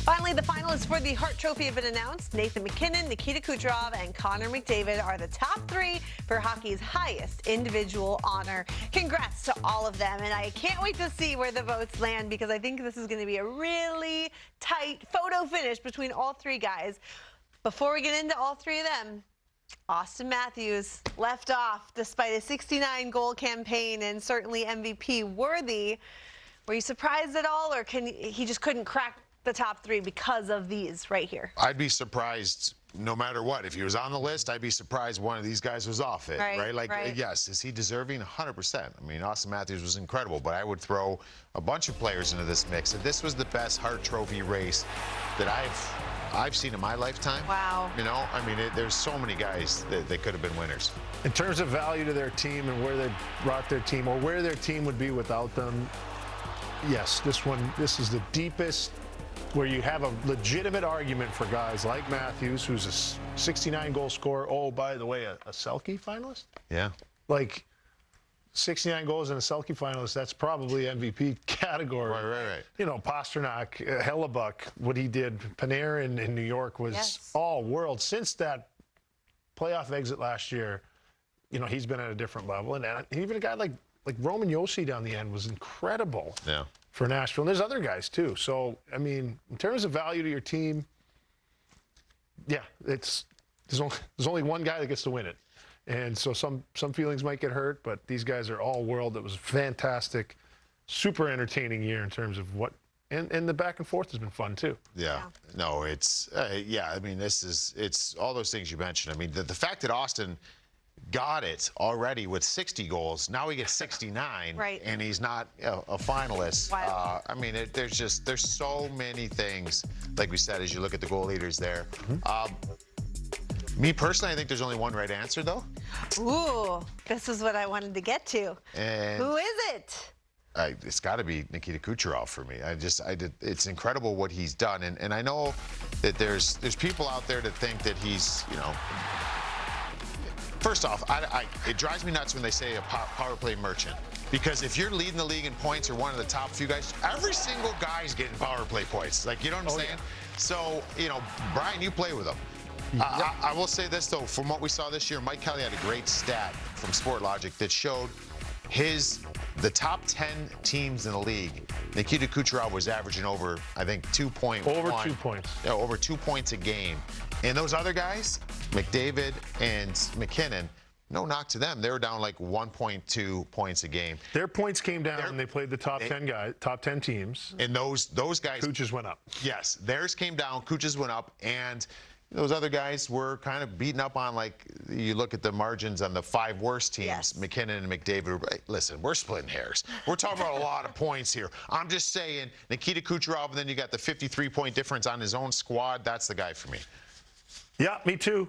Finally, the finalists for the Hart Trophy have been announced. Nathan MacKinnon, Nikita Kucherov, and Connor McDavid are the top three for hockey's highest individual honor. Congrats to all of them, and I can't wait to see where the votes land because I think this is going to be a really tight photo finish between all three guys. Before we get into all three of them, Austin Matthews left off despite a 69-goal campaign and certainly MVP worthy. Were you surprised at all, or he just couldn't crack the top three because of these right here? I'd be surprised no matter what. If he was on the list, I'd be surprised one of these guys was off it, right? Like, yes, is he deserving? 100%. I mean, Austin Matthews was incredible, but I would throw a bunch of players into this mix. And this was the best Hart Trophy race that I've seen in my lifetime. Wow. You know, I mean, there's so many guys that could have been winners. In terms of value to their team and where they brought their team, or where their team would be without them, yes, this is the deepest, where you have a legitimate argument for guys like Matthews, who's a 69-goal scorer. Oh, by the way, a Selke finalist? Yeah. Like, 69 goals and a Selke finalist, that's probably MVP category. Right. You know, Pasternak, Hellebuck, what he did, Panarin in New York was all world. Since that playoff exit last year, you know, he's been at a different level. And even a guy like Roman Josi down the end was incredible. Yeah. For Nashville. And there's other guys, too. So, I mean, in terms of value to your team, yeah, there's only one guy that gets to win it. And so some feelings might get hurt, but these guys are all world. It was a fantastic, super entertaining year in terms of what – and the back and forth has been fun, too. Yeah. No, it's yeah, I mean, it's all those things you mentioned. I mean, the fact that Austin – got it already with 60 goals. Now he gets 69, and he's not a finalist. Wow. I mean, there's so many things, like we said, as you look at the goal leaders there. Me personally, I think there's only one right answer, though. Ooh, this is what I wanted to get to. And who is it? It's got to be Nikita Kucherov for me. It's incredible what he's done, and I know that there's people out there that think that he's, you know. First off, it drives me nuts when they say a power play merchant. Because if you're leading the league in points or one of the top few guys, every single guy's getting power play points. Like, you know what I'm saying? Yeah. So, you know, Brian, you play with them. I will say this, though. From what we saw this year, Mike Kelly had a great stat from Sportlogic that showed the top 10 teams in the league. Nikita Kucherov was averaging over, I think, 2.1. Over 2 points. Yeah, over 2 points a game. And those other guys, McDavid and MacKinnon, no knock to them. They were down like 1.2 points a game. Their points came down and they played the top 10 teams. And those guys. Kuch's went up. Yes, theirs came down. Kuch's went up, and those other guys were kind of beaten up on, like, you look at the margins on the 5 worst teams, MacKinnon and McDavid. Listen, we're splitting hairs. We're talking about a lot of points here. I'm just saying, Nikita Kucherov, and then you got the 53-point difference on his own squad. That's the guy for me. Yeah, me too.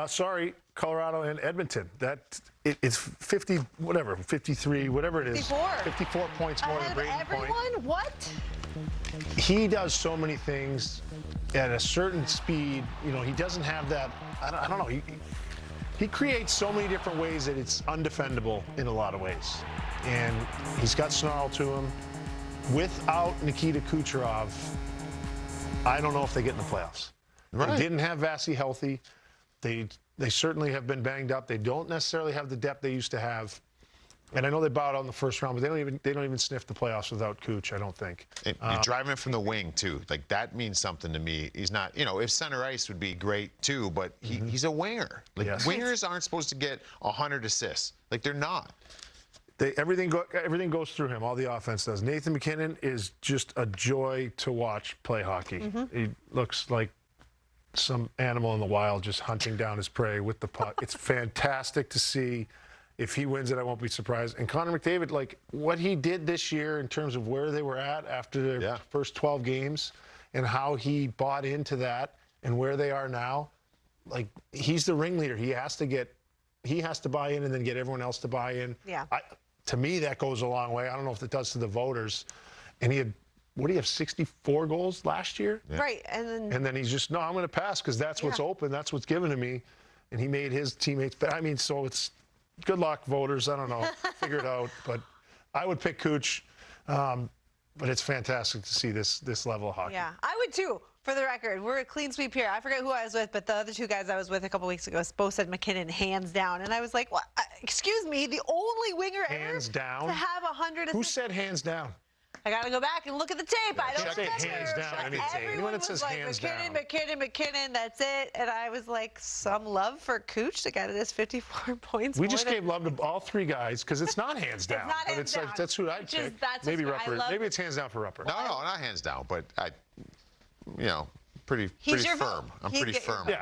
Sorry, Colorado and Edmonton. It's 50, whatever, 53, whatever it is. 54 points more than Brayden Point. What? He does so many things at a certain speed. You know, he doesn't have that. I don't know. He creates so many different ways that it's undefendable in a lot of ways. And he's got snarl to him. Without Nikita Kucherov, I don't know if they get in the playoffs. They didn't have Vasi healthy. They certainly have been banged up. They don't necessarily have the depth they used to have. And I know they bowed out in the first round, but they don't even sniff the playoffs without Kuch, I don't think. And you're driving him from the wing, too. Like, that means something to me. He's not, you know, if center ice would be great, too, but he's a winger. Like, wingers aren't supposed to get 100 assists. Like, they're not. Everything goes through him. All the offense does. Nathan MacKinnon is just a joy to watch play hockey. He looks like some animal in the wild just hunting down his prey with the puck. It's fantastic to see. If he wins it, I won't be surprised. And Connor McDavid, like, what he did this year in terms of where they were at after their first 12 games and how he bought into that and where they are now, like, he's the ringleader. He has to buy in and then get everyone else to buy in. Yeah. To me, that goes a long way. I don't know if it does to the voters. And he had, what do you have, 64 goals last year? Yeah. Right. And then he's just, no, I'm going to pass because that's what's open. That's what's given to me. And he made his teammates. But I mean, so it's good luck, voters. I don't know. Figure it out. But I would pick Kuch. But it's fantastic to see this level of hockey. Yeah, I would too. For the record, we're a clean sweep here. I forget who I was with, but the other two guys I was with a couple weeks ago both said MacKinnon hands down. And I was like, what? Excuse me, the only winger Hands ever down? to have 100 Who assists. said hands down? I got to go back and look at the tape. I don't Say remember. hands down. But Anything. Anyone that says like, hands MacKinnon, down. MacKinnon, that's it. And I was like, some love for Cooch. The guy that has 54 points. We just gave love to all three guys because it's not hands down. not but hands it's like, down. that's who I'd pick. Maybe Rupper. Maybe it's hands down for Rupper. No, not hands down, but pretty He's your firm. vote. I'm He'd pretty get your firm. vote.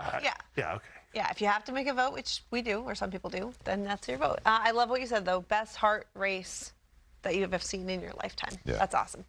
Yeah, okay. Yeah, if you have to make a vote, which we do, or some people do, then that's your vote. I love what you said, though. Best Hart race that you have seen in your lifetime. Yeah. That's awesome.